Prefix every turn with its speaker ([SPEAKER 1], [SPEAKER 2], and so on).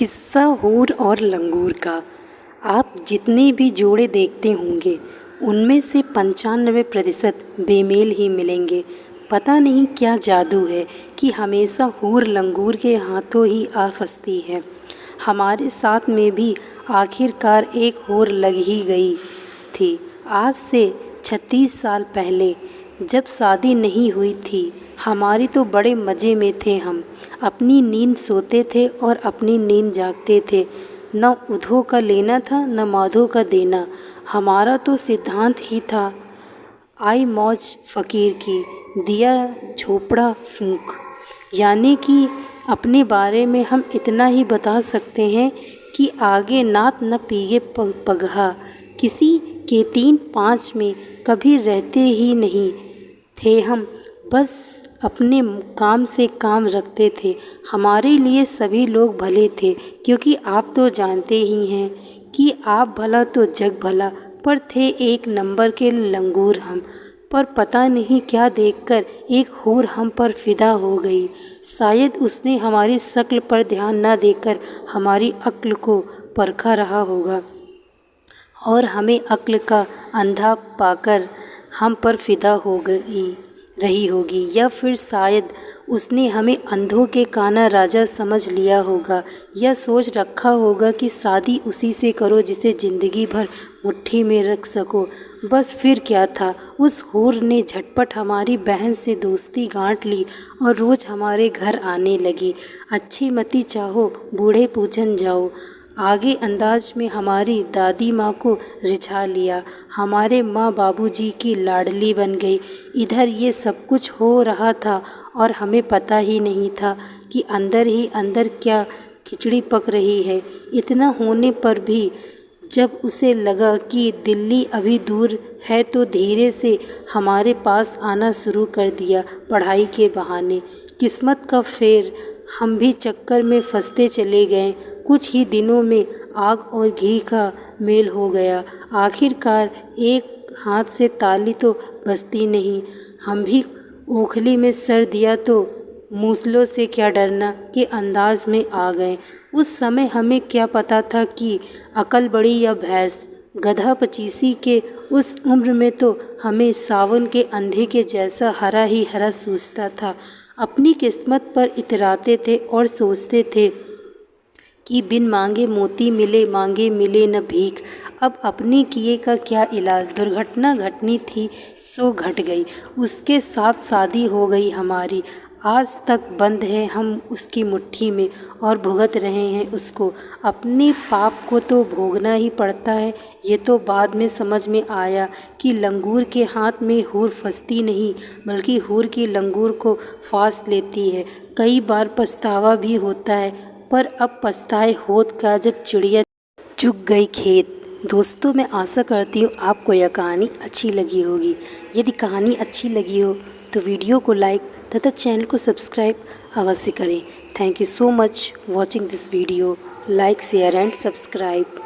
[SPEAKER 1] किस्सा हूर और लंगूर का। आप जितने भी जोड़े देखते होंगे उनमें से 95% बेमेल ही मिलेंगे। पता नहीं क्या जादू है कि हमेशा हूर लंगूर के हाथों ही आ फंसती है। हमारे साथ में भी आखिरकार एक हूर लग ही गई थी। आज से 36 साल पहले जब शादी नहीं हुई थी हमारी तो बड़े मज़े में थे हम। अपनी नींद सोते थे और अपनी नींद जागते थे। न उधो का लेना था न माधो का देना। हमारा तो सिद्धांत ही था आई मौज फ़कीर की, दिया झोपड़ा फूंक। यानी कि अपने बारे में हम इतना ही बता सकते हैं कि आगे नात न पीगे पगहा। किसी के 3-5 में कभी रहते ही नहीं थे हम, बस अपने काम से काम रखते थे। हमारे लिए सभी लोग भले थे, क्योंकि आप तो जानते ही हैं कि आप भला तो जग भला, पर थे एक नंबर के लंगूर हम। पर पता नहीं क्या देखकर एक हूर हम पर फिदा हो गई। शायद उसने हमारी शक्ल पर ध्यान न देकर हमारी अक्ल को परखा रहा होगा और हमें अक्ल का अंधा पाकर हम पर फिदा हो गई रही होगी, या फिर शायद उसने हमें अंधों के काना राजा समझ लिया होगा, या सोच रखा होगा कि शादी उसी से करो जिसे ज़िंदगी भर मुट्ठी में रख सको। बस फिर क्या था, उस हूर ने झटपट हमारी बहन से दोस्ती गांठ ली और रोज़ हमारे घर आने लगी। अच्छी मती चाहो बूढ़े पूजन जाओ आगे अंदाज में हमारी दादी माँ को रिझा लिया। हमारे माँ बाबूजी की लाडली बन गई। इधर ये सब कुछ हो रहा था और हमें पता ही नहीं था कि अंदर ही अंदर क्या खिचड़ी पक रही है। इतना होने पर भी जब उसे लगा कि दिल्ली अभी दूर है तो धीरे से हमारे पास आना शुरू कर दिया पढ़ाई के बहाने। किस्मत का फेर हम भी चक्कर में फंसते चले गए। कुछ ही दिनों में आग और घी का मेल हो गया। आखिरकार एक हाथ से ताली तो बजती नहीं। हम भी ओखली में सर दिया तो मूसलों से क्या डरना के अंदाज में आ गए। उस समय हमें क्या पता था कि अकल बड़ी या भैंस। गधा पचीसी के उस उम्र में तो हमें सावन के अंधे के जैसा हरा ही हरा सूझता था। अपनी किस्मत पर इतराते थे और सोचते थे कि बिन मांगे मोती मिले, मांगे मिले न भीख। अब अपने किए का क्या इलाज। दुर्घटना घटनी थी सो घट गई। उसके साथ शादी हो गई हमारी। आज तक बंद है हम उसकी मुट्ठी में और भुगत रहे हैं उसको। अपने पाप को तो भोगना ही पड़ता है। ये तो बाद में समझ में आया कि लंगूर के हाथ में हूर फंसती नहीं, बल्कि हूर की लंगूर को फांस लेती है। कई बार पछतावा भी होता है, पर अब पछताए होत का जब चिड़िया चुग गई खेत। दोस्तों, मैं आशा करती हूँ आपको यह कहानी अच्छी लगी होगी। यदि कहानी अच्छी लगी हो तो वीडियो को लाइक तथा चैनल को सब्सक्राइब अवश्य करें। Thank you so much watching this video. Like, share and subscribe.